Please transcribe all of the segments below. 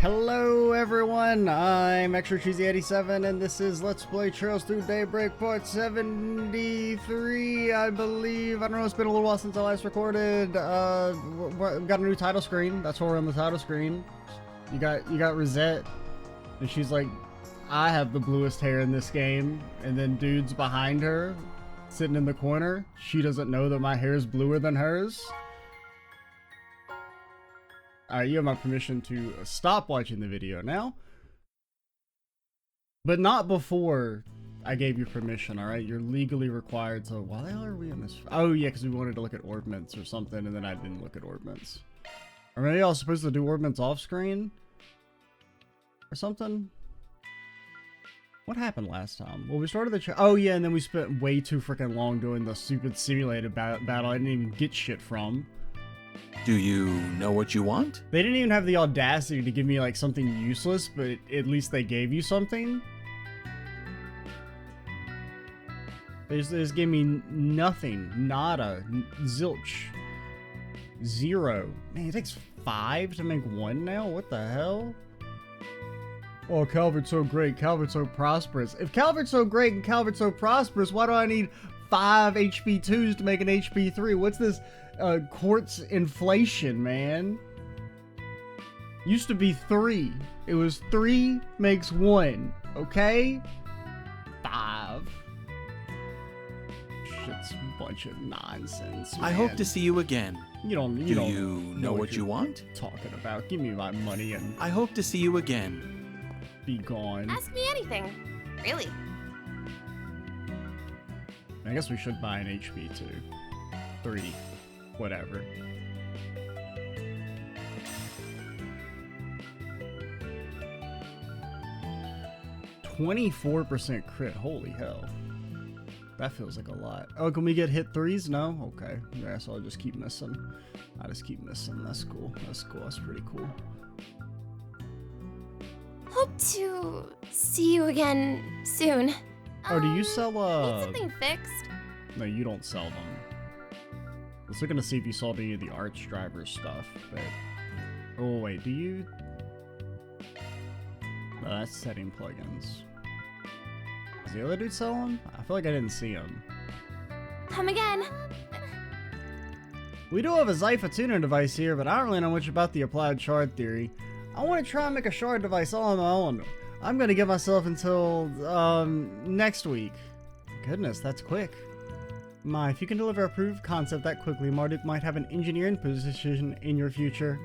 Hello everyone, I'm Extra Cheesy 87 and this is Let's Play Trails Through Daybreak part 73, I believe. I don't know, it's been a little while since I last recorded. We got a new title screen. That's where we're on the title screen. You got Rosette, and she's like, I have the bluest hair in this game, and then dude's behind her, sitting in the corner. She doesn't know that my hair is bluer than hers. Alright, you have my permission to stop watching the video now. But not before I gave you permission, alright? You're legally required to... Why the hell are we in this? Oh yeah, because we wanted to look at ordnance or something, and then I didn't look at ordnance. Or maybe I was supposed to do ordnance off screen? Or something? What happened last time? Well, we started the... Oh yeah, and then we spent way too freaking long doing the stupid simulated battle I didn't even get shit from. Do you know what you want? They didn't even have the audacity to give me like something useless, but at least they gave you something. They just gave me nothing, nada, zilch, zero. Man, it takes 5 to make 1 now? What the hell? Oh, Calvert's so great, Calvert's so prosperous. If Calvert's so great and Calvert's so prosperous, why do I need 5 HP 2s to make an HP 3? What's this? Quartz inflation, man. Used to be 3. It was 3 makes 1. Okay? 5. Shit's a bunch of nonsense, man. I hope to see you again. You don't know what you want? Talking about. Give me my money and I hope to see you again. Be gone. Ask me anything. Really. I guess we should buy an HP too. 3. Whatever. $24% crit. Holy hell. That feels like a lot. Oh, can we get hit 3s? No? Okay. Yeah, so I'll just keep missing. I just keep missing. That's cool. That's cool. That's pretty cool. Hope to see you again soon. Oh, do you sell, Need something fixed? No, you don't sell them. I was looking to see if you sold any of the Arch Driver stuff, but... Oh, wait, do you? No, that's setting plugins. Does the other dude sell them? I feel like I didn't see him. Come again. We do have a Zypha tuner device here, but I don't really know much about the applied shard theory. I want to try and make a shard device all on my own. I'm going to give myself until, next week. Goodness, that's quick. My, if you can deliver a proof of concept that quickly, Marduk might have an engineering position in your future.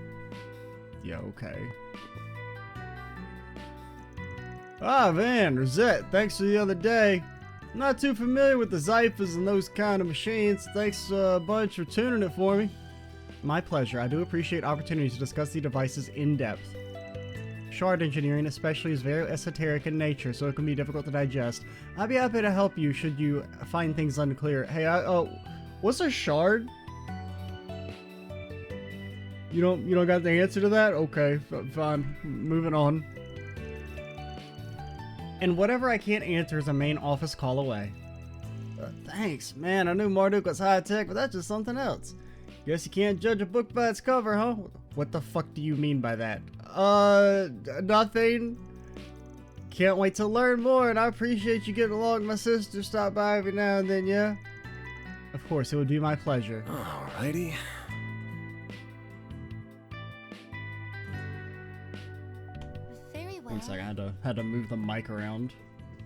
Yeah, okay. Ah, Van, Rosette, thanks for the other day. I'm not too familiar with the Zyphas and those kind of machines. Thanks a bunch for tuning it for me. My pleasure. I do appreciate opportunities to discuss the devices in depth. Shard engineering especially is very esoteric in nature, so it can be difficult to digest. I'd be happy to help you should you find things unclear. Hey, what's a shard? You don't got the answer to that? Okay, fine. Moving on. And whatever I can't answer is a main office call away. Thanks, man. I knew Marduk was high tech, but that's just something else. Guess you can't judge a book by its cover, huh? What the fuck do you mean by that? Nothing. Can't wait to learn more, and I appreciate you getting along. My sister stop by every now and then, yeah? Of course, it would be my pleasure. Alrighty. Very well. 1 second, I had to move the mic around.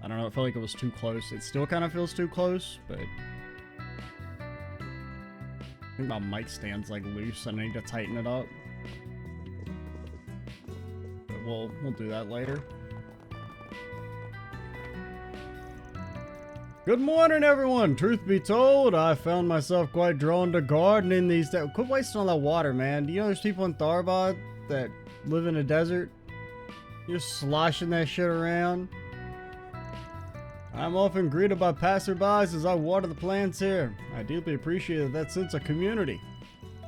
I don't know, it felt like it was too close. It still kind of feels too close, but... I think my mic stand's like loose and I need to tighten it up. But we'll do that later. Good morning, everyone! Truth be told, I found myself quite drawn to gardening these days. Quit wasting all that water, man. Do you know there's people in Tharbad that live in a desert? You're sloshing that shit around. I'm often greeted by passerbys as I water the plants here. I deeply appreciate that sense of community.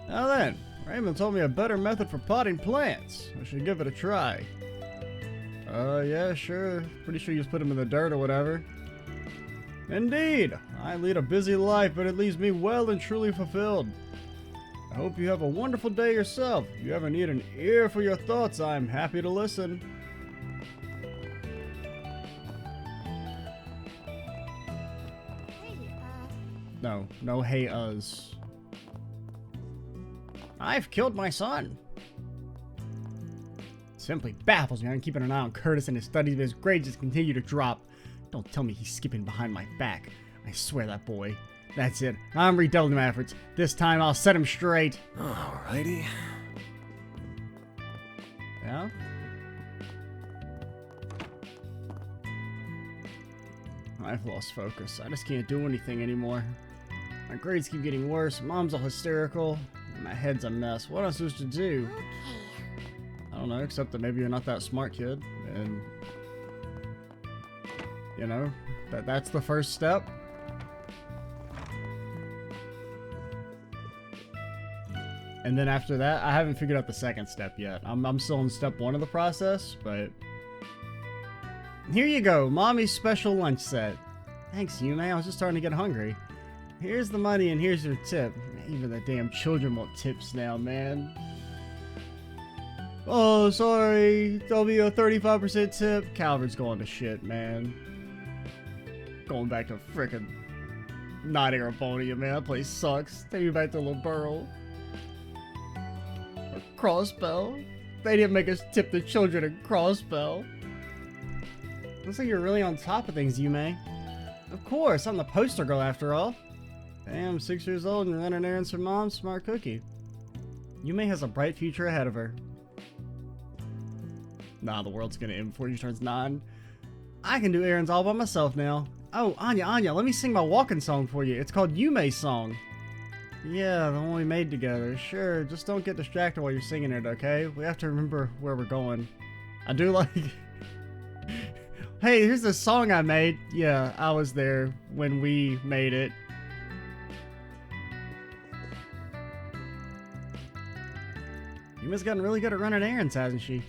Now then, Raymond told me a better method for potting plants. I should give it a try. Yeah, sure. Pretty sure you just put them in the dirt or whatever. Indeed, I lead a busy life, but it leaves me well and truly fulfilled. I hope you have a wonderful day yourself. If you ever need an ear for your thoughts, I'm happy to listen. No hey us. I've killed my son. Simply baffles me. I'm keeping an eye on Curtis and his studies, but his grades just continue to drop. Don't tell me he's skipping behind my back. I swear that boy. That's it. I'm redoubling my efforts. This time I'll set him straight. Alrighty. Yeah? I've lost focus. I just can't do anything anymore. My grades keep getting worse. Mom's all hysterical. My head's a mess. What am I supposed to do? Okay. I don't know, except that maybe you're not that smart, kid. And, you know, that's the first step. And then after that, I haven't figured out the second step yet. I'm still in step 1 of the process, but... Here you go, Mommy's special lunch set. Thanks, Yume. I was just starting to get hungry. Here's the money and here's your tip. Even the damn children want tips now, man. Oh, sorry. There'll be a 35% tip. Calvert's going to shit, man. Going back to frickin' not Arabonia, man. That place sucks. Take me back to Liberl. Or Crossbell. They didn't make us tip the children in Crossbell. Looks like you're really on top of things, Yume. Of course, I'm the poster girl after all. Damn, 6 years old and running errands for Mom. Smart cookie. Yume has a bright future ahead of her. Nah, the world's gonna end before she turns 9. I can do errands all by myself now. Oh, Anya, let me sing my walking song for you. It's called Yume's Song. Yeah, the one we made together. Sure, just don't get distracted while you're singing it, okay? We have to remember where we're going. I do like... Hey, here's the song I made. Yeah, I was there when we made it. Yuma's gotten really good at running errands, hasn't she?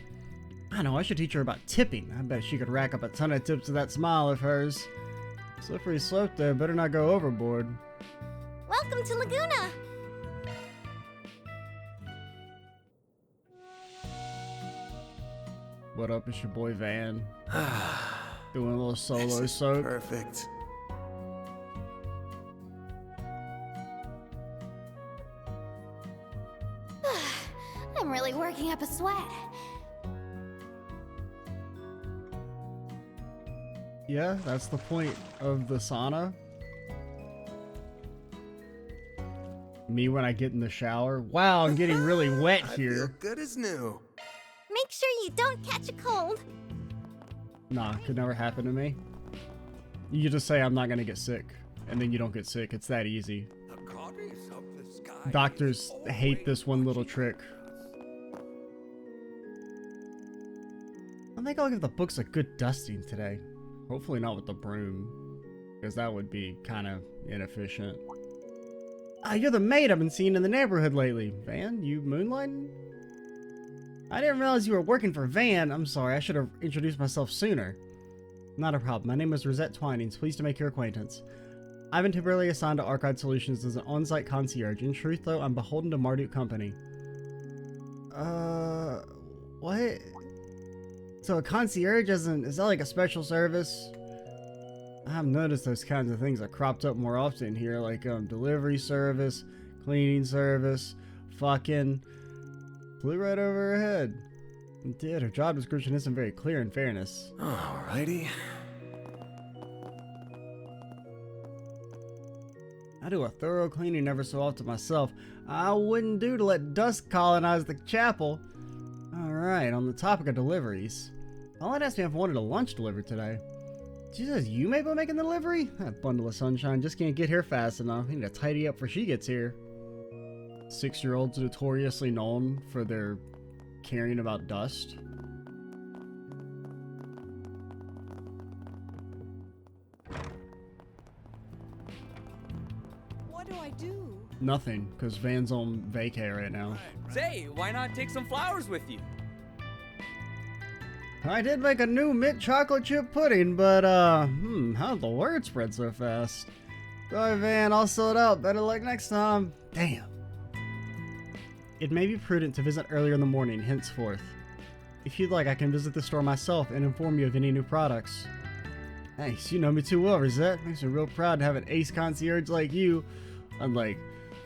I know, I should teach her about tipping. I bet she could rack up a ton of tips with that smile of hers. Slippery slope there, better not go overboard. Welcome to Laguna. What up, it's your boy Van. Doing a little solo This is soak. perfect. I'm really working up a sweat. Yeah, that's the point of the sauna. Me when I get in the shower. Wow, I'm getting really wet I here. feel good as new. Make sure you don't catch a cold. Nah, could never happen to me. You just say I'm not gonna get sick, and then you don't get sick. It's that easy. The goddess of the sky Doctors is hate this one little always trick. I think I'll give the books a good dusting today. Hopefully not with the broom, because that would be kind of inefficient. Ah, you're the maid I've been seeing in the neighborhood lately. Van, you moonlighting? I didn't realize you were working for Van. I'm sorry, I should have introduced myself sooner. Not a problem. My name is Rosette Twinings. Pleased to make your acquaintance. I've been temporarily assigned to Archive Solutions as an on-site concierge. In truth, though, I'm beholden to Marduk Company. What? So a concierge is that like a special service? I've noticed those kinds of things are cropped up more often here, like delivery service, cleaning service, fucking... Flew right over her head. It did. Her job description isn't very clear in fairness. Alrighty. I do a thorough cleaning ever so often myself. I wouldn't do to let dust colonize the chapel. Alright, on the topic of deliveries. Paulette asked me if I wanted a lunch delivered today. She says you may be making the delivery? That bundle of sunshine just can't get here fast enough. I need to tidy up before she gets here. 6-year-olds notoriously known for their caring about dust. What do I do? Nothing, because Van's on vacay right now. Say, why not take some flowers with you? I did make a new mint chocolate chip pudding, but how'd the word spread so fast? Sorry, Van, I'll sell it out. Better luck next time. Damn. It may be prudent to visit earlier in the morning henceforth. If you'd like, I can visit the store myself and inform you of any new products. Thanks, you know me too well, Rosette. Makes me real proud to have an ace concierge like you, unlike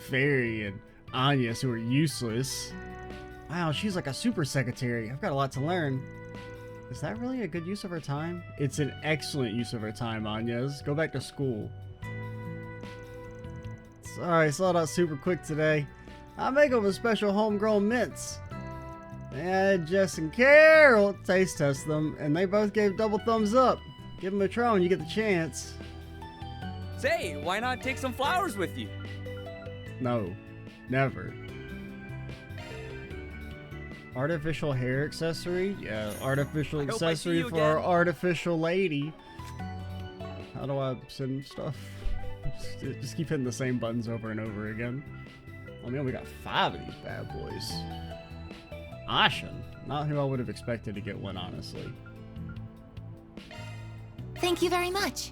Fairy and Agnes, who are useless. Wow, she's like a super secretary. I've got a lot to learn. Is that really a good use of her time? It's an excellent use of her time, Agnes. Go back to school. Sorry, sold out super quick today. I make them a special homegrown mints. And Jess and Carol taste test them, and they both gave double thumbs up. Give them a try when you get the chance. Say, why not take some flowers with you? No, never. Artificial hair accessory? Yeah, artificial I hope I see accessory you for our again. artificial lady. How do I send stuff? Just keep hitting the same buttons over and over again. Oh man, we got 5 of these bad boys. Ashen. Not who I would have expected to get one, honestly. Thank you very much.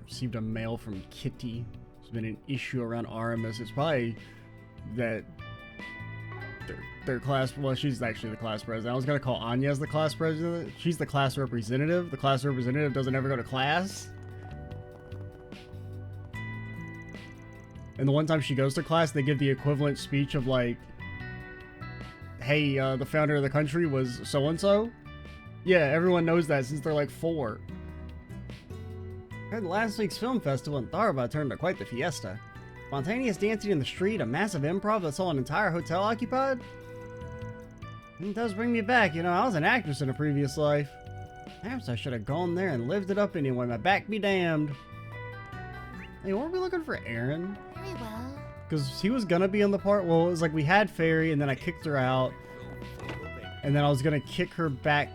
Received a mail from Kitty. There's been an issue around Aramis. It's probably that their class, well, she's actually the class president. I was going to call Anya the class president. She's the class representative. The class representative doesn't ever go to class. And the one time she goes to class, they give the equivalent speech of like, hey, the founder of the country was so-and-so. Yeah, everyone knows that since they're like 4. Heard last week's film festival in Tharba turned into quite the fiesta. Spontaneous dancing in the street, a massive improv that saw an entire hotel occupied. It does bring me back, you know, I was an actress in a previous life. Perhaps I should have gone there and lived it up anyway, my back be damned. Hey, weren't we looking for Aaron? Very well. Because he was gonna be in the part, well, it was like we had Fairy and then I kicked her out. And then I was gonna kick her back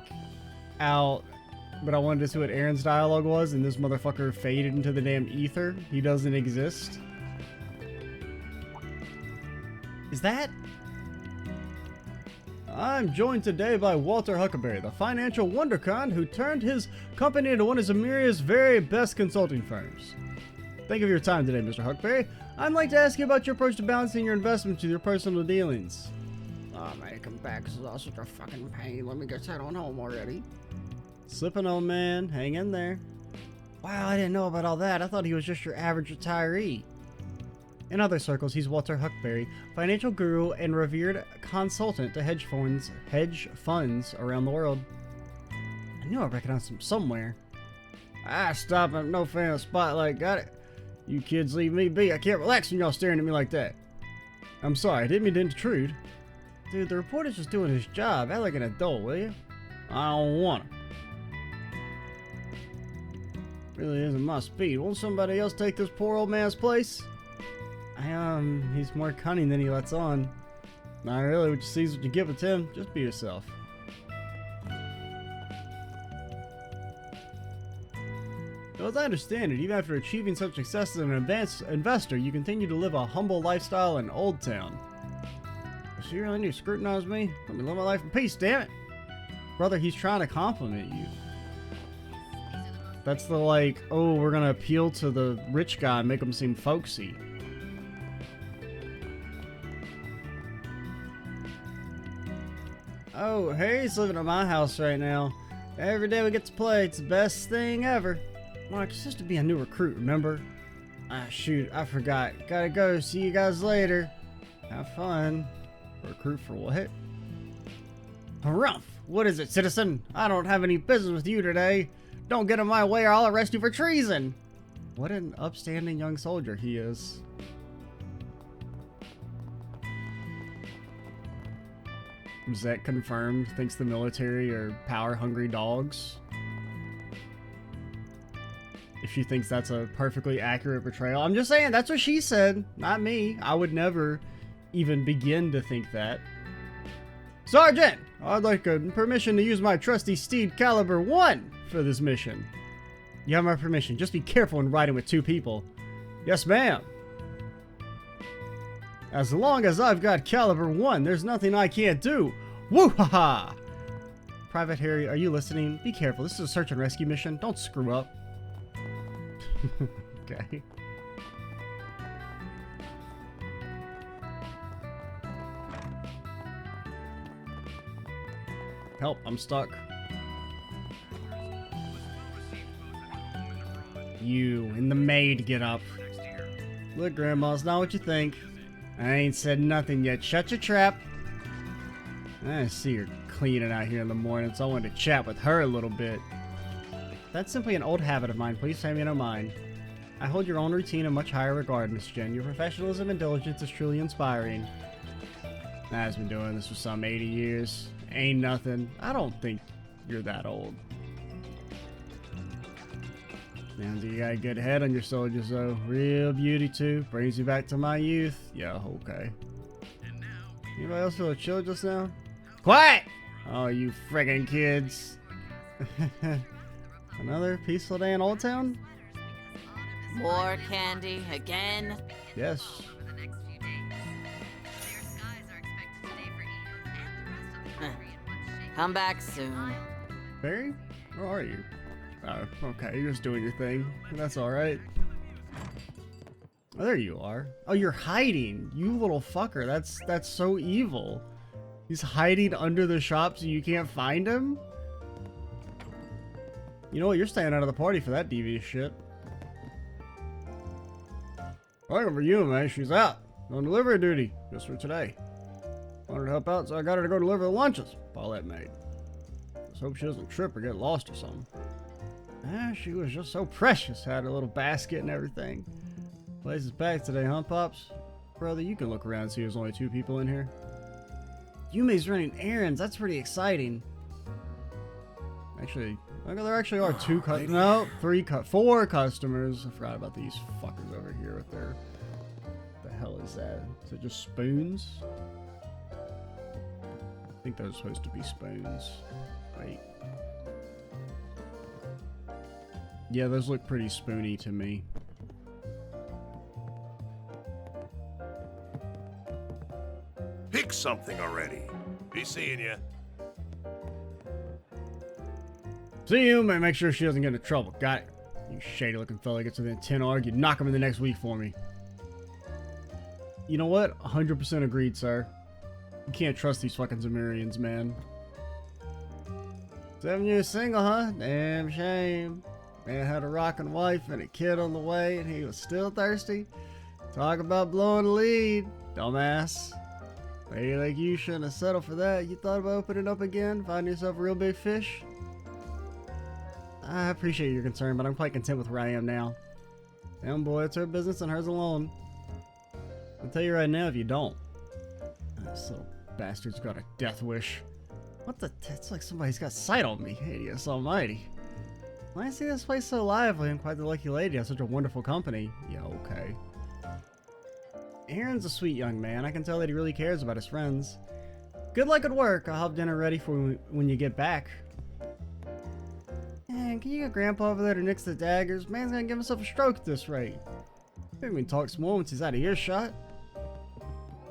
out, but I wanted to see what Aaron's dialogue was, and this motherfucker faded into the damn ether. He doesn't exist. Is that? I'm joined today by Walter Huckleberry, the financial wonderkind who turned his company into one of Zamiria's very best consulting firms. Thank you for your time today, Mr. Huckleberry. I'd like to ask you about your approach to balancing your investments with your personal dealings. Oh man, come back, this is all such a fucking pain. Let me get that on home already. Slipping, old man. Hang in there. Wow, I didn't know about all that. I thought he was just your average retiree. In other circles, he's Walter Huckleberry, financial guru and revered consultant to hedge funds around the world. I knew I recognized him somewhere. Ah, stop. I'm no fan of Spotlight. Got it. You kids leave me be. I can't relax when y'all staring at me like that. I'm sorry. I didn't mean to intrude. Dude, the reporter's just doing his job. Act like an adult, will you? I don't want to. Really isn't my speed. Won't somebody else take this poor old man's place? He's more cunning than he lets on. Not really. What you see is what you get with him. Just be yourself. Well, as I understand it, even after achieving such success as an advanced investor, you continue to live a humble lifestyle in Old Town. So you really need to scrutinize me? Let me live my life in peace, damn it! Brother, he's trying to compliment you. That's the like, oh, we're gonna appeal to the rich guy and make him seem folksy. Oh, Harry's living at my house right now. Every day we get to play, it's the best thing ever. Mark, it's just to be a new recruit, remember? Ah, shoot, I forgot. Gotta go, see you guys later. Have fun. Recruit for what? Harumph! What is it, citizen? I don't have any business with you today. Don't get in my way or I'll arrest you for treason. What an upstanding young soldier he is. Zek confirmed, thinks the military are power-hungry dogs. If she thinks that's a perfectly accurate portrayal. I'm just saying, that's what she said, not me. I would never even begin to think that. Sergeant! I'd like permission to use my trusty steed Caliber 1 for this mission. You have my permission. Just be careful when riding with 2 people. Yes, ma'am. As long as I've got Caliber 1, there's nothing I can't do. Woo-ha-ha! Private Harry, are you listening? Be careful. This is a search and rescue mission. Don't screw up. Okay. Help, I'm stuck. You and the maid get up. Look, Grandma, it's not what you think. I ain't said nothing yet. Shut your trap. I see her cleaning out here in the morning, so I wanted to chat with her a little bit. That's simply an old habit of mine. Please pay me no mind. I hold your own routine in much higher regard, Miss Jen. Your professionalism and diligence is truly inspiring. I've been doing this for some 80 years. Ain't nothing. I don't think you're that old. Sounds like you got a good head on your shoulders, though. Real beauty, too. Brings you back to my youth. Yeah, okay. Anybody else feel chill just now? Quiet! Oh, you friggin' kids. Another peaceful day in Old Town? More candy again? Yes. Come back soon. Barry? Where are you? Oh, okay, you're just doing your thing. That's alright. Oh, there you are. Oh, you're hiding. You little fucker. That's so evil. He's hiding under the shop so you can't find him? You know what? You're staying out of the party for that devious shit. Looking for you, man. She's out on delivery duty just for today. Wanted to help out, so I got her to go deliver the lunches. Paulette made. Just hope she doesn't trip or get lost or something. Ah, she was just so precious. Had her little basket and everything. Place is packed today, huh, Pops? Brother, you can look around and see there's only 2 people in here. Yumi's running errands. That's pretty exciting. Actually, there actually are 2 customers. No, 4 customers. I forgot about these fuckers over here with their... What the hell is that? Is it just spoons? I think those are supposed to be spoons. Wait. Yeah, those look pretty spoony to me. Pick something already. Be seeing you. See you, man. Make sure she doesn't get into trouble. Got it. You shady looking fella gets within 10 arg, you knock him in the next week for me. You know what? 100% agreed, sir. You can't trust these fucking Zamirians, man. 7 years single, huh? Damn shame. Man had a rockin' wife and a kid on the way, and he was still thirsty. Talk about blowing the lead, dumbass. Lady like you shouldn't have settled for that. You thought about opening up again, find yourself a real big fish? I appreciate your concern, but I'm quite content with where I am now. Damn boy, it's her business and hers alone. I'll tell you right now if you don't. This little bastard's got a death wish. What the? It's like somebody's got sight on me. Hideous almighty. When I see this place so lively, I'm quite the lucky lady. I have such a wonderful company. Yeah, okay. Aaron's a sweet young man. I can tell that he really cares about his friends. Good luck at work. I'll have dinner ready for when you get back. Man, can you get Grandpa over there to nix the daggers? Man's gonna give himself a stroke at this rate. Maybe we can talk some more once he's out of earshot.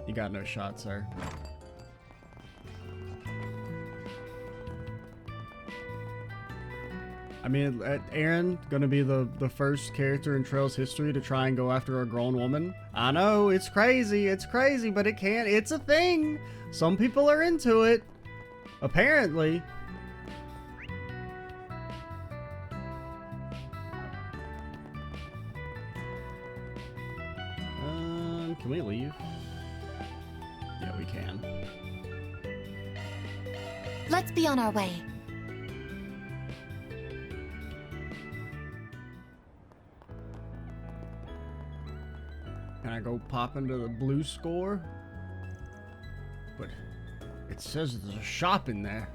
You got no shot, sir. I mean, Aaron gonna be the first character in Trail's history to try and go after a grown woman. I know, it's crazy, but it can't. It's a thing. Some people are into it. Apparently. Can we leave? Yeah, we can. Let's be on our way. Can I go pop into the blue score? But it says there's a shop in there.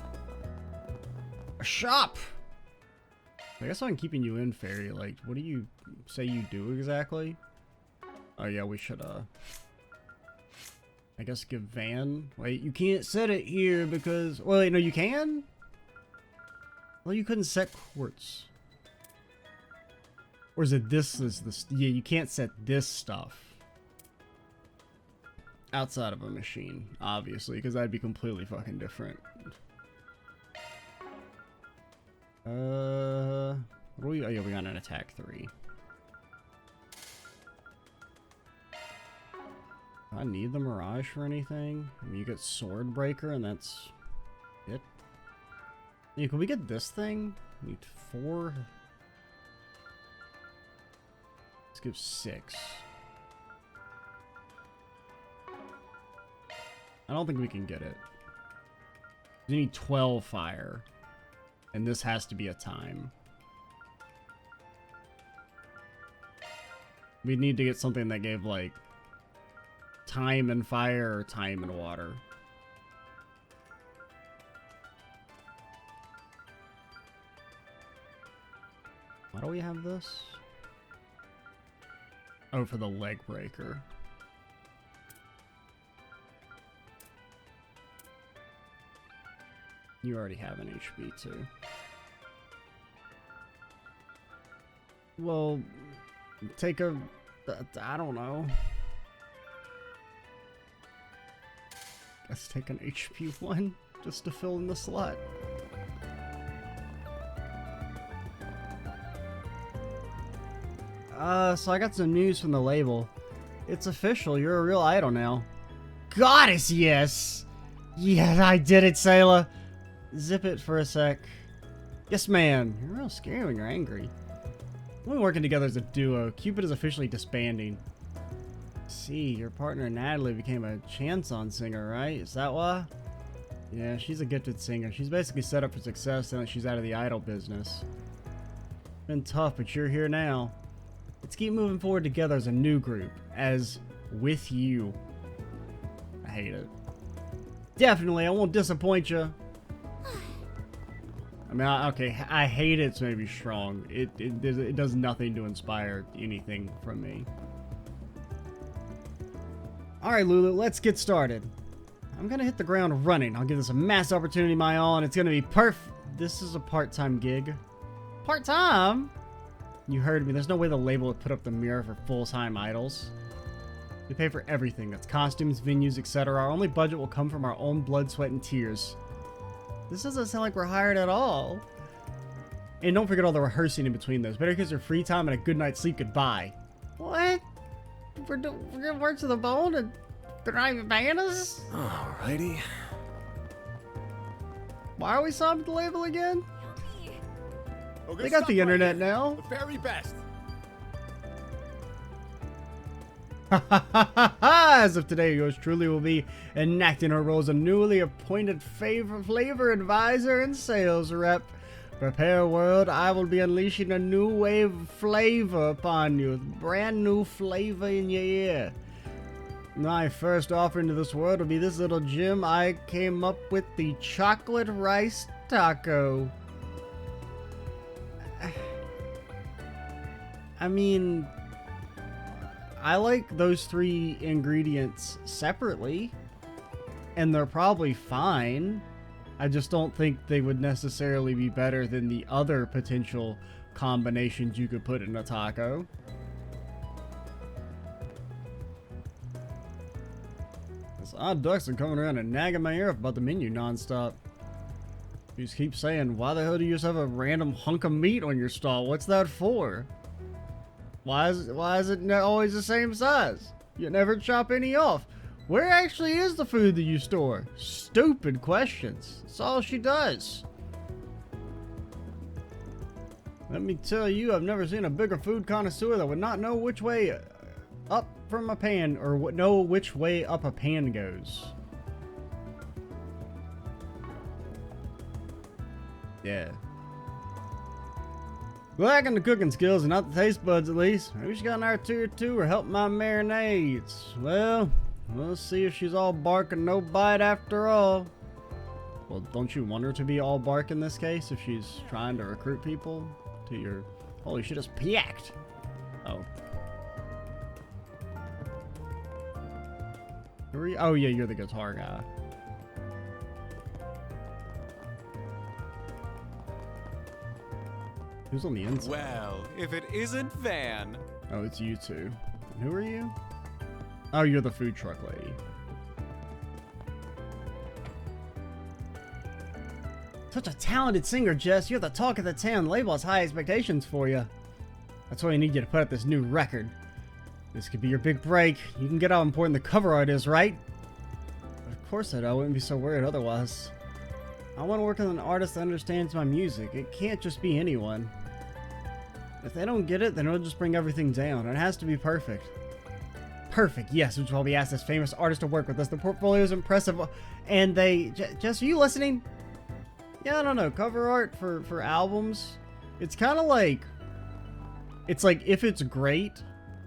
A shop! I guess I'm keeping you in, Fairy. Like, what do you say you do exactly? Oh yeah, we should, I guess give Van... Wait, you can't set it here because... Well, wait, no, you can? Well, you couldn't set quartz. Or is it this is this... Yeah, you can't set this stuff. Outside of a machine, obviously, because that'd be completely fucking different. What do we... Oh yeah, we got an attack 3. I need the Mirage for anything? I mean, you get Sword Breaker, and that's it. Yeah, can we get this thing? Need 4. Let's give 6. I don't think we can get it. We need 12 fire. And this has to be a time. We need to get something that gave, like, time and fire or time and water. Why do we have this? Oh, for the leg breaker. You already have an HP too. Well, take a... I don't know. Let's take an HP one just to fill in the slot. So I got some news from the label. It's official, you're a real idol now. Goddess, yes! Yes, I did it, Sayla! Zip it for a sec. Yes, man. You're real scary when you're angry. We're working together as a duo. Cupid is officially disbanding. See, your partner Natalie became a chanson singer, right? Is that why? Yeah, she's a gifted singer. She's basically set up for success now that she's out of the idol business. Been tough, but you're here now. Let's keep moving forward together as a new group. As with you. I hate it. Definitely, I won't disappoint you. I mean, okay, I hate it's maybe strong. It does nothing to inspire anything from me. Alright, Lulu, let's get started. I'm gonna hit the ground running. I'll give this a mass opportunity my all, and it's gonna be This is a part-time gig. Part-time? You heard me. There's no way the label would put up the mirror for full-time idols. We pay for everything. That's costumes, venues, etc. Our only budget will come from our own blood, sweat, and tears. This doesn't sound like we're hired at all. And don't forget all the rehearsing in between those. Better get your free time and a good night's sleep goodbye. What? We're gonna work to the bone and they're not even paying us? Alrighty. Why are we signed to the label again? Oh, good They got stuff the right internet here. now. The very best. As of today, yours truly will be enacting her role as a newly appointed flavor advisor and sales rep. Prepare, world, I will be unleashing a new wave of flavor upon you. Brand new flavor in your ear. My first offering to this world will be this little gem I came up with, the chocolate rice taco. I mean, I like those 3 ingredients separately, and they're probably fine. I just don't think they would necessarily be better than the other potential combinations you could put in a taco. This odd ducks are coming around and nagging my ear off about the menu nonstop. You just keep saying, why the hell do you just have a random hunk of meat on your stall? What's that for? Why is it always the same size? You never chop any off. Where actually is the food that you store? Stupid questions. That's all she does. Let me tell you, I've never seen a bigger food connoisseur that would not know which way up from a pan, or know which way up a pan goes. Yeah. Lacking the cooking skills and not the taste buds, at least. Maybe she got an hour or two or help my marinades. Well, we'll see if she's all bark and no bite after all. Well, don't you want her to be all bark in this case if she's trying to recruit people to your... Holy shit, it's piacked. Oh. Who are you? Oh yeah, you're the guitar guy. Who's on the inside? Well, if it isn't Van. Oh, it's you two. And who are you? Oh, you're the food truck lady. Such a talented singer, Jess. You're the talk of the town. Label has high expectations for you. That's why I need you to put out this new record. This could be your big break. You can get how important the cover art is, right? Of course I do. I wouldn't be so worried otherwise. I want to work with an artist that understands my music. It can't just be anyone. If they don't get it, then it'll just bring everything down. It has to be perfect. Perfect, yes, which will be asked this famous artist to work with us. The portfolio is impressive, and they... Jess, are you listening? Yeah, I don't know. Cover art for albums, it's kind of like... It's like, if it's great,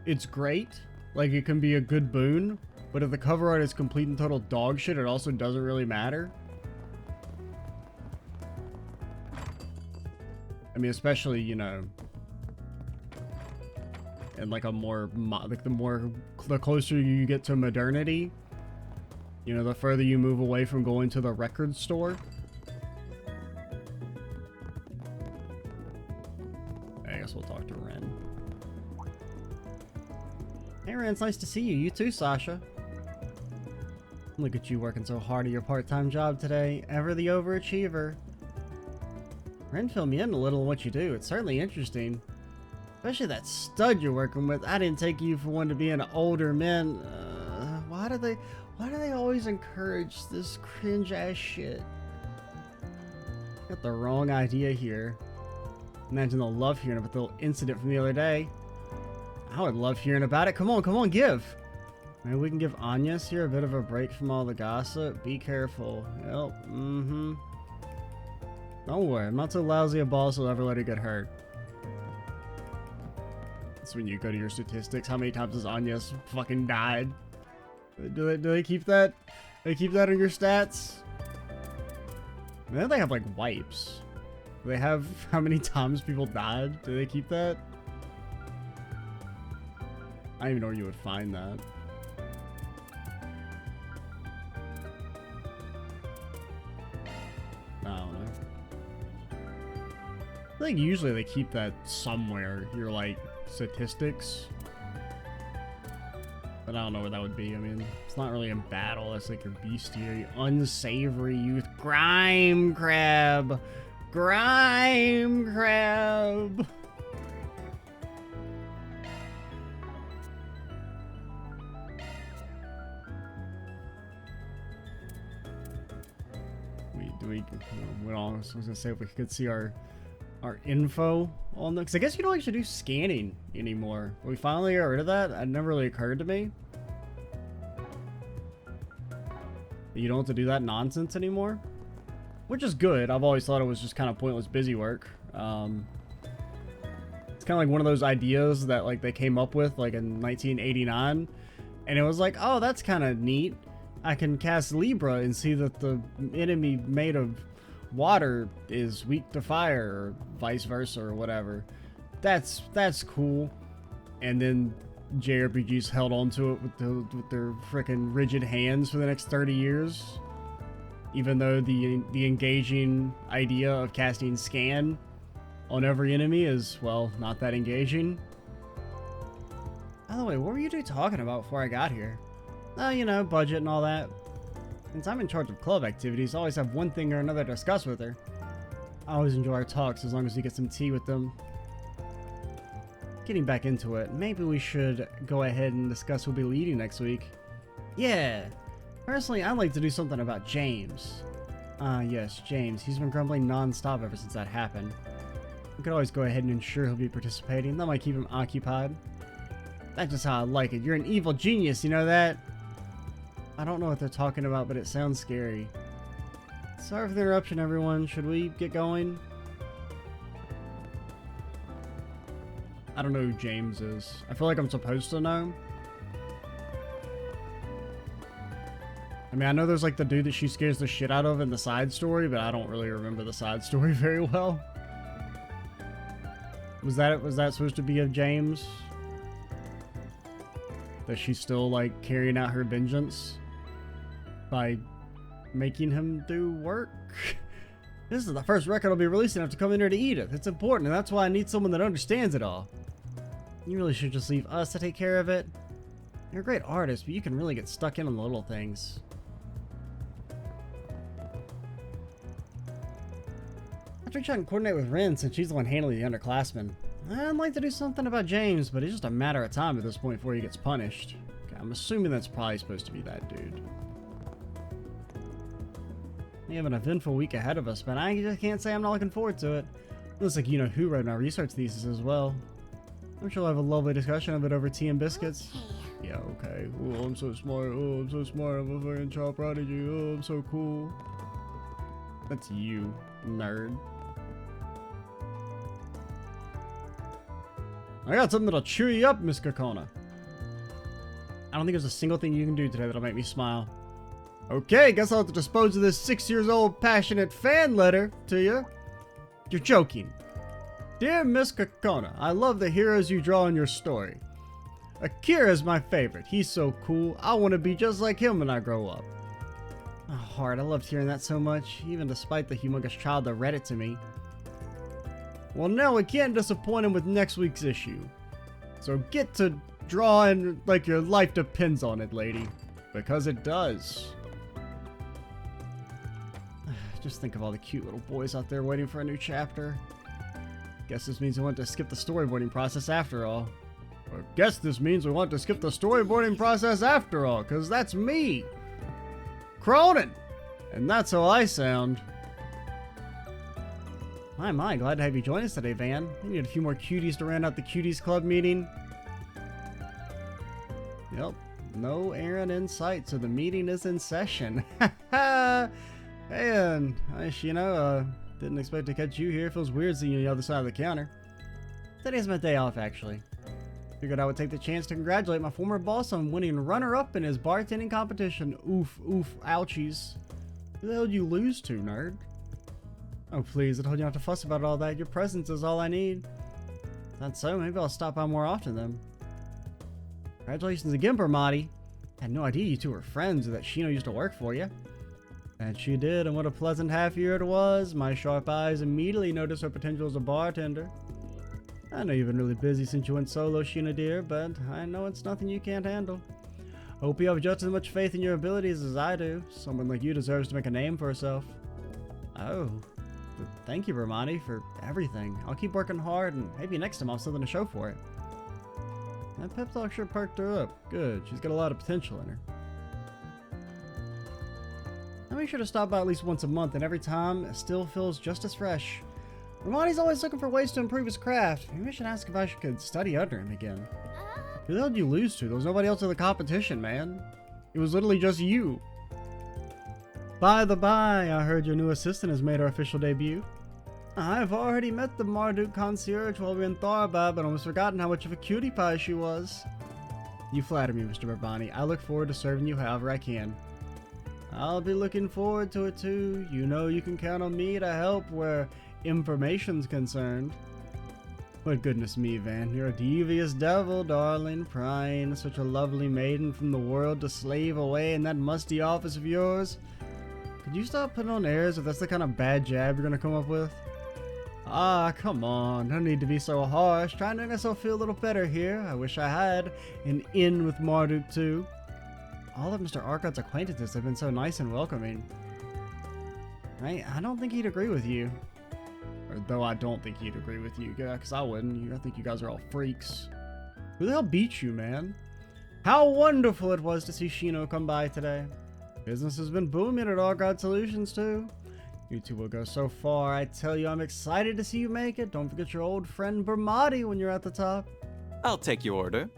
it's great. Like, it can be a good boon. But if the cover art is complete and total dog shit, it also doesn't really matter. I mean, especially, you know... And like a more, like the closer you get to modernity, you know, the further you move away from going to the record store. I guess we'll talk to Ren. Hey Ren, it's nice to see you. You too, Sasha. Look at you working so hard at your part-time job today. Ever the overachiever. Ren filled me in a little on what you do. It's certainly interesting. Especially that stud you're working with. I didn't take you for one to be an older man. Why do they always encourage this cringe ass shit? Got the wrong idea here. Imagine they'll love hearing about the little incident from the other day. I would love hearing about it. Come on, give. Maybe we can give Agnes here a bit of a break from all the gossip. Be careful. Yep. Don't worry, I'm not so lousy a boss will ever let her get hurt. That's when you go to your statistics. How many times has Agnes fucking died? Do they keep that? They keep that in your stats? Then they have like wipes. Do they have how many times people died? Do they keep that? I don't even know where you would find that. I don't know. I think usually they keep that somewhere. You're like statistics, but I don't know where that would be. I mean, it's not really in battle. That's like your bestiary, unsavory youth, grime crab. I was gonna say if we could see our info on the, because I guess you don't actually do scanning anymore. We finally got rid of that. It never really occurred to me. You don't have to do that nonsense anymore, which is good. I've always thought it was just kind of pointless busy work. It's kind of like one of those ideas that like they came up with like in 1989, and it was like, oh, that's kind of neat. I can cast Libra and see that the enemy made of water is weak to fire, or vice versa, or whatever. That's cool. And then JRPGs held on to it with their freaking rigid hands for the next 30 years. Even though the engaging idea of casting scan on every enemy is, well, not that engaging. By the way, what were you two talking about before I got here? Oh, you know, budget and all that. Since I'm in charge of club activities, I always have one thing or another to discuss with her. I always enjoy our talks as long as we get some tea with them. Getting back into it, maybe we should go ahead and discuss who'll be leading next week. Yeah! Personally, I'd like to do something about James. Yes, James. He's been grumbling non-stop ever since that happened. We could always go ahead and ensure he'll be participating. That might keep him occupied. That's just how I like it. You're an evil genius, you know that? I don't know what they're talking about, but it sounds scary. Sorry for the interruption, everyone. Should we get going? I don't know who James is. I feel like I'm supposed to know. I mean, I know there's like the dude that she scares the shit out of in the side story, but I don't really remember the side story very well. Was that supposed to be of James? That she's still like carrying out her vengeance by making him do work? This is the first record I'll be releasing after coming here to Edith. It's important, and that's why I need someone that understands it all. You really should just leave us to take care of it. You're a great artist, but you can really get stuck in on the little things. After trying to coordinate with Ren, since she's the one handling the underclassmen, I'd like to do something about James, but it's just a matter of time at this point before he gets punished. Okay, I'm assuming that's probably supposed to be that dude. We have an eventful week ahead of us, but I just can't say I'm not looking forward to it. Looks like you know who wrote my research thesis as well. I'm sure we'll have a lovely discussion of it over tea and biscuits. Yeah, okay. Oh, I'm so smart. Oh, I'm so smart. I'm a fucking child prodigy. Oh, I'm so cool. That's you, nerd. I got something that'll cheer you up, Miss Kakona. I don't think there's a single thing you can do today that'll make me smile. Okay, guess I'll have to dispose of this 6-year-old passionate fan letter to you. You're joking. Dear Miss Kakona, I love the heroes you draw in your story. Akira's my favorite. He's so cool. I want to be just like him when I grow up. Oh, heart, I loved hearing that so much, even despite the humongous child that read it to me. Well, now we can't disappoint him with next week's issue. So get to drawing like your life depends on it, lady. Because it does. Just think of all the cute little boys out there waiting for a new chapter. Guess this means we want to skip the storyboarding process after all. Or guess this means we want to skip the storyboarding process after all, because that's me, Cronin. And that's how I sound. My, glad to have you join us today, Van. We need a few more cuties to round out the Cuties Club meeting. Yep, no Aaron in sight, so the meeting is in session. And didn't expect to catch you here. Feels weird seeing you on the other side of the counter. Today's my day off, actually. Figured I would take the chance to congratulate my former boss on winning runner-up in his bartending competition. Oof, ouchies. Who the hell did you lose to, nerd? Oh, please, I told you not to fuss about all that. Your presence is all I need. That's so, maybe I'll stop by more often then. Congratulations again, Bermotti. I had no idea you two were friends or that Shino used to work for you. And she did, and what a pleasant half year it was. My sharp eyes immediately noticed her potential as a bartender. I know you've been really busy since you went solo, Sheena dear, but I know it's nothing you can't handle. I hope you have just as much faith in your abilities as I do. Someone like you deserves to make a name for herself. Oh, thank you, Bermotti, for everything. I'll keep working hard, and maybe next time I'll have something to show for it. That pep talk sure perked her up. Good, she's got a lot of potential in her. I make sure to stop by at least once a month, and every time it still feels just as fresh. Bermotti's always looking for ways to improve his craft. Maybe I should ask if I could study under him again. Who the hell did you lose to? There was nobody else in the competition, man. It was literally just you. By the by, I heard your new assistant has made her official debut. I've already met the Marduk Concierge while we were in Tharbad, but almost forgotten how much of a cutie pie she was. You flatter me, Mr. Bermotti. I look forward to serving you however I can. I'll be looking forward to it too. You know you can count on me to help where information's concerned. But goodness me, Van, you're a devious devil, darling, prying such a lovely maiden from the world to slave away in that musty office of yours. Could you stop putting on airs if that's the kind of bad jab you're gonna come up with? Ah, come on, no need to be so harsh. Trying to make myself feel a little better here. I wish I had an in with Marduk too. All of Mr. Arcott's acquaintances have been so nice and welcoming. I don't think he'd agree with you. Or though I don't think he'd agree with you, because I wouldn't. I think you guys are all freaks. Who the hell beat you, man? How wonderful it was to see Shino come by today. Business has been booming at Arcott Solutions too. You two will go so far. I tell you, I'm excited to see you make it. Don't forget your old friend Bermotti when you're at the top. I'll take your order.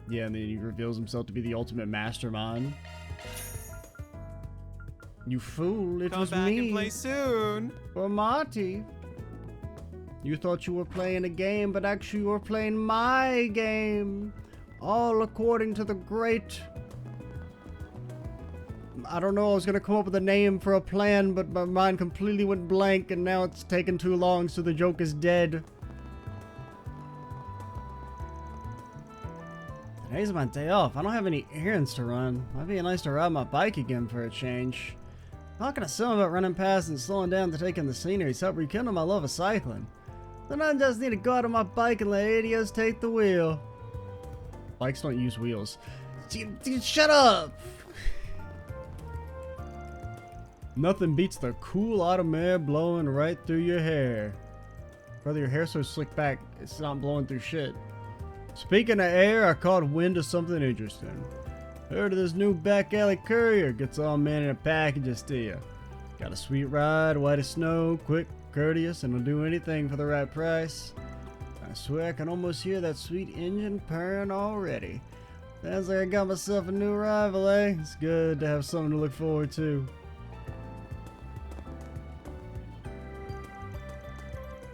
Yeah, and then he reveals himself to be the ultimate mastermind. You fool, it was me. Come back and play soon. Bermotti. You thought you were playing a game, but actually you were playing my game. All according to the great... I don't know, I was going to come up with a name for a plan, but my mind completely went blank, and now it's taken too long, so the joke is dead. Today's my day off. I don't have any errands to run. Might be nice to ride my bike again for a change. I'm not gonna sell about running past and slowing down to take in the scenery, so rekindle my love of cycling. Then I just need to go out on my bike and let idiots take the wheel. Bikes don't use wheels. Shut up! Nothing beats the cool autumn air blowing right through your hair. Brother, your hair's so slicked back, it's not blowing through shit. Speaking of air, I caught wind of something interesting. Heard of this new back alley courier. Gets all manner of packages to you. Got a sweet ride, white as snow, quick, courteous, and will do anything for the right price. I swear I can almost hear that sweet engine purring already. Sounds like I got myself a new rival, eh? It's good to have something to look forward to.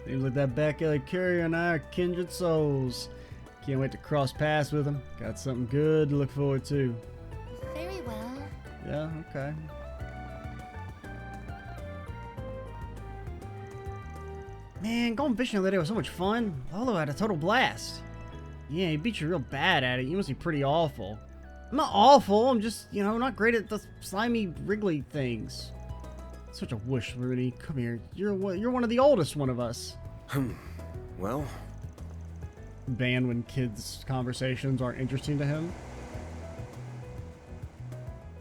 Seems like that back alley courier and I are kindred souls. Can't wait to cross paths with him. Got something good to look forward to. Very well. Yeah, okay. Man, going fishing the other day was so much fun. Lolo had a total blast. Yeah, he beat you real bad at it. You must be pretty awful. I'm not awful. I'm just, you know, not great at the slimy, wriggly things. Such a whoosh, Rudy. Come here. You're one of the oldest one of us. Well, Banned when kids' conversations aren't interesting to him.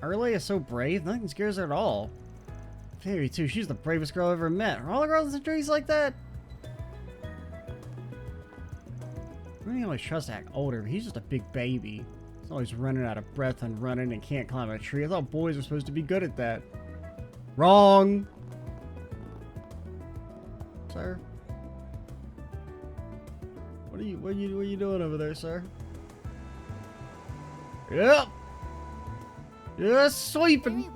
Arle is so brave. Nothing scares her at all. Fairy, too. She's the bravest girl I've ever met. Are all the girls in the trees like that? Rudy always tries to act older, but he's just a big baby. He's always running out of breath and running and can't climb a tree. I thought boys were supposed to be good at that. Wrong! Sir? What are you doing over there, sir? Yep! Just sweeping!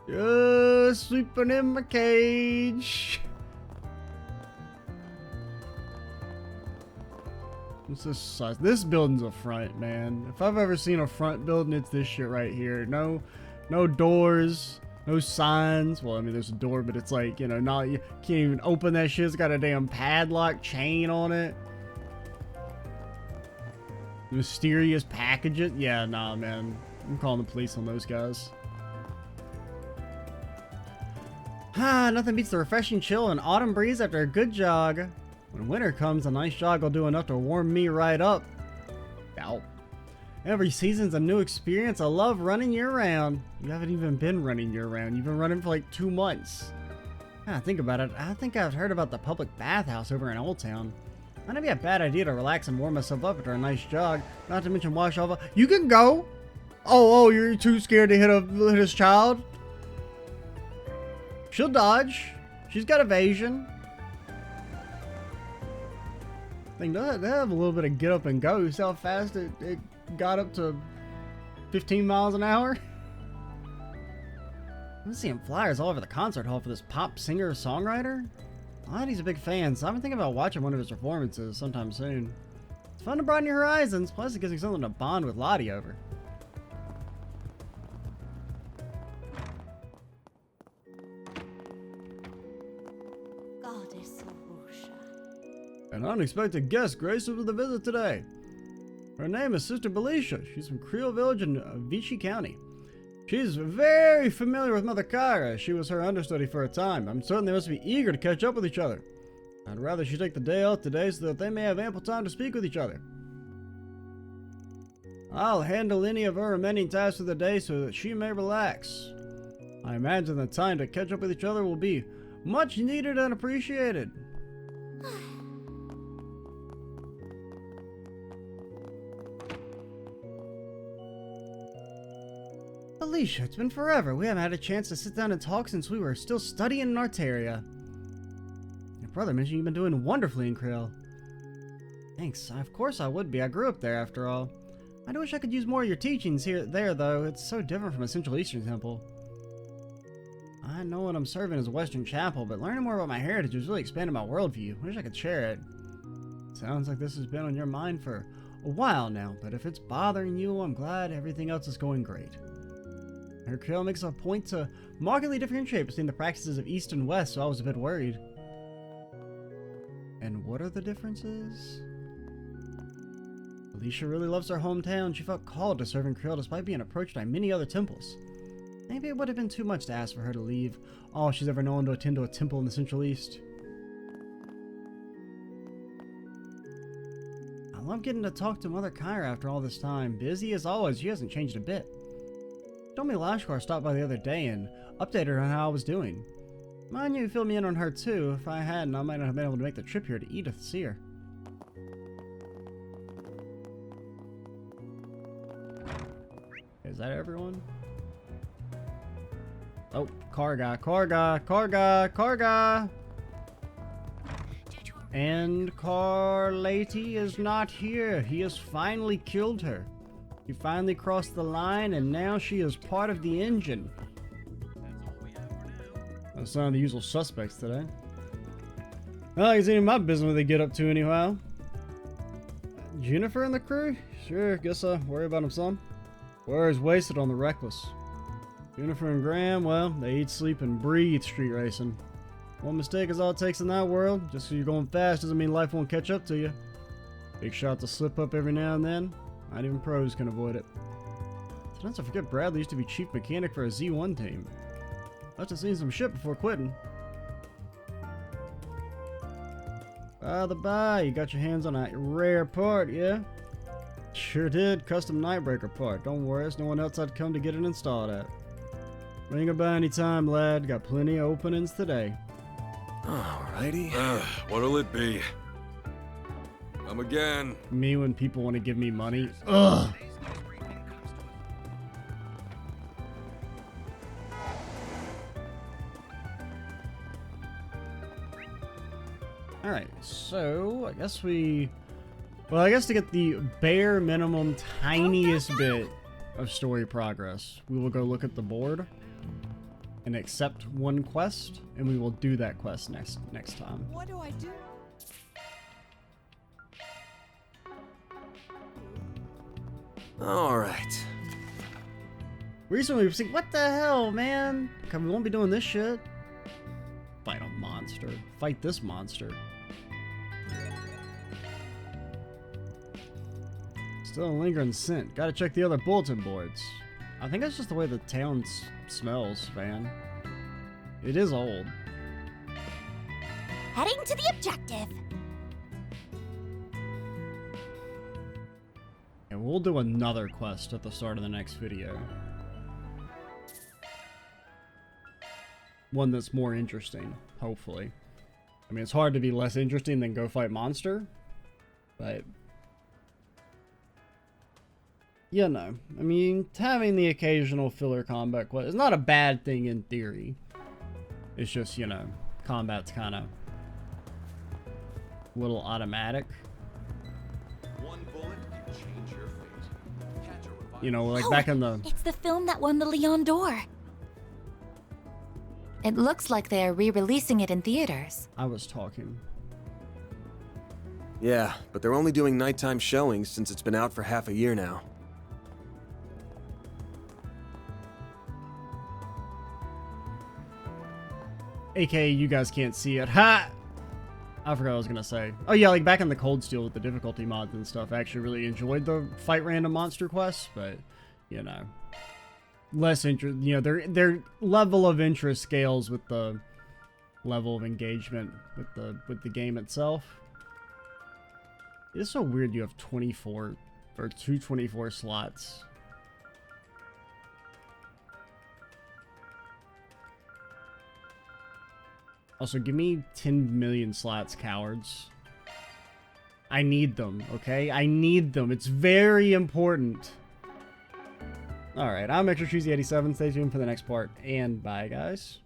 Very well. Just sweeping in my cage! What's this size? This building's a front, man. If I've ever seen a front building, it's this shit right here. No doors, no signs. Well, I mean, there's a door, but it's like, you know, not, you can't even open that shit. It's got a damn padlock chain on it. Mysterious packages. Yeah, nah, man. I'm calling the police on those guys. Nothing beats the refreshing chill and autumn breeze after a good jog. When winter comes, a nice jog will do enough to warm me right up. Ow. Every season's a new experience. I love running year-round. You haven't even been running year-round. You've been running for like 2 months. Think about it. I think I've heard about the public bathhouse over in Old Town. Might be a bad idea to relax and warm myself up after a nice jog. Not to mention wash off. You can go. Oh, you're too scared to hit his child. She'll dodge. She's got evasion. Thing does have a little bit of get up and go. See how fast it got up to 15 miles an hour? I'm seeing flyers all over the concert hall for this pop singer-songwriter. He's a big fan, so I've been thinking about watching one of his performances sometime soon. It's fun to broaden your horizons, plus it gives me something to bond with Lottie over. An unexpected guest graced us with a visit today. Her name is Sister Belisha. She's from Creole Village in Vichy County. She's very familiar with Mother Kyra. She was her understudy for a time. I'm certain they must be eager to catch up with each other. I'd rather she take the day out today so that they may have ample time to speak with each other. I'll handle any of her remaining tasks of the day so that she may relax. I imagine the time to catch up with each other will be much needed and appreciated. Alicia, it's been forever. We haven't had a chance to sit down and talk since we were still studying in Arteria. Your brother mentioned you've been doing wonderfully in Creole. Thanks. Of course I would be. I grew up there after all. I do wish I could use more of your teachings there, though. It's so different from a Central Eastern temple. I know what I'm serving as a Western chapel, but learning more about my heritage has really expanded my worldview. I wish I could share it. Sounds like this has been on your mind for a while now, but if it's bothering you, I'm glad everything else is going great. Her Creole makes a point to markedly differentiate between the practices of East and West, so I was a bit worried. And what are the differences? Alicia really loves her hometown. She felt called to serve in Creole despite being approached by many other temples. Maybe it would have been too much to ask for her to leave all she's ever known to attend to a temple in the Central East. I love getting to talk to Mother Kyra after all this time. Busy as always, she hasn't changed a bit. Told me Lashkar stopped by the other day and updated her on how I was doing. Mind you, filled me in on her too. If I hadn't, I might not have been able to make the trip here to Edith to see her. that everyone? Oh, car guy, car guy, car guy, car guy. And car lady is not here. He has finally killed her. He finally crossed the line, and now she is part of the engine. That's none of the usual suspects today. Well, it's any of my business what they get up to anyhow. Jennifer and the crew? Sure, guess I'll worry about him some. Where is wasted on the reckless? Jennifer and Graham, well, they eat, sleep, and breathe street racing. One mistake is all it takes in that world. Just because you're going fast doesn't mean life won't catch up to you. Big shot to slip up every now and then. Not even pros can avoid it. Sometimes I forget Bradley used to be chief mechanic for a Z1 team. Must have seen some shit before quitting. By the by, you got your hands on a rare part, yeah? Sure did. Custom Nightbreaker part. Don't worry, there's no one else I'd come to get it installed at. Ring it by any time, lad. Got plenty of openings today. Alrighty. What'll it be? Come again. Me when people want to give me money. Ugh. Alright, so I guess I guess to get the bare minimum tiniest bit of story progress, we will go look at the board and accept one quest, and we will do that quest next time. What do I do? Alright. Recently we've seen, what the hell, man? Come, we won't be doing this shit. Fight a monster. Fight this monster. Still a lingering scent. Gotta check the other bulletin boards. I think that's just the way the town smells, man. It is old. Heading to the objective. And we'll do another quest at the start of the next video. One that's more interesting, hopefully. I mean, it's hard to be less interesting than go fight monster, but you know, I mean, having the occasional filler combat quest is not a bad thing in theory. It's just, you know, combat's kind of a little automatic. One bullet can change your fate. Catch a revival. You know, like back in the... It's the film that won the Leon d'Or. It looks like they're re-releasing it in theaters. I was talking. Yeah, but they're only doing nighttime showings since it's been out for half a year now. AKA, you guys can't see it. Ha! I forgot what I was gonna say. Oh yeah, like back in the Cold Steel with the difficulty mods and stuff, I actually really enjoyed the fight random monster quests, but, you know, less interest, you know, their level of interest scales with the level of engagement with the game itself. It's so weird you have 24 or 224 slots. Also, give me 10 million slots, cowards. I need them, okay? I need them. It's very important. Alright, I'm Extra Cheesy 87. Stay tuned for the next part, and bye, guys.